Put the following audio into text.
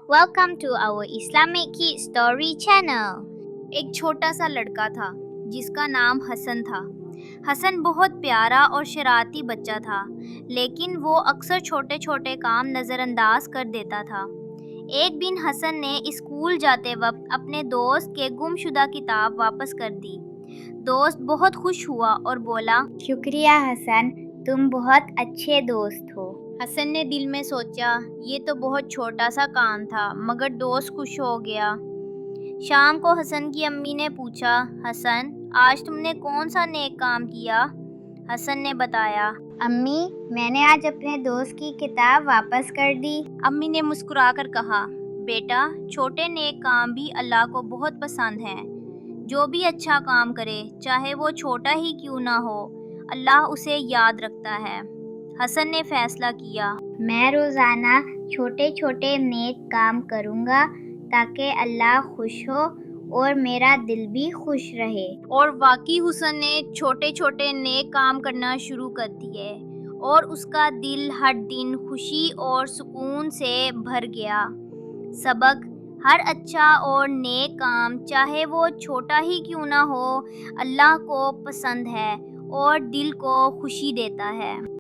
Welcome to our Islamic Kids Story channel. ایک چھوٹا سا لڑکا تھا جس کا نام حسن تھا۔ حسن بہت پیارا اور شرارتی بچہ تھا، لیکن وہ اکثر چھوٹے چھوٹے کام نظر انداز کر دیتا تھا۔ ایک دن حسن نے اسکول جاتے وقت اپنے دوست کے گم شدہ کتاب واپس کر دی۔ دوست بہت خوش ہوا اور بولا، شکریہ حسن، تم بہت اچھے دوست ہو۔ حسن نے دل میں سوچا یہ تو بہت چھوٹا سا کام تھا، مگر دوست خوش ہو گیا۔ شام کو حسن کی امی نے پوچھا، حسن آج تم نے کون سا نیک کام کیا؟ حسن نے بتایا، امی، میں نے آج اپنے دوست کی کتاب واپس کر دی۔ امی نے مسکرا کر کہا، بیٹا چھوٹے نیک کام بھی اللہ کو بہت پسند ہیں۔ جو بھی اچھا کام کرے، چاہے وہ چھوٹا ہی کیوں نہ ہو، اللہ اسے یاد رکھتا ہے۔ حسن نے فیصلہ کیا، میں روزانہ چھوٹے چھوٹے نیک کام کروں گا تاکہ اللہ خوش ہو اور میرا دل بھی خوش رہے۔ اور واقعی حسن نے چھوٹے چھوٹے نیک کام کرنا شروع کر دیے اور اس کا دل ہر دن خوشی اور سکون سے بھر گیا۔ سبق: ہر اچھا اور نیک کام چاہے وہ چھوٹا ہی کیوں نہ ہو، اللہ کو پسند ہے اور دل کو خوشی دیتا ہے۔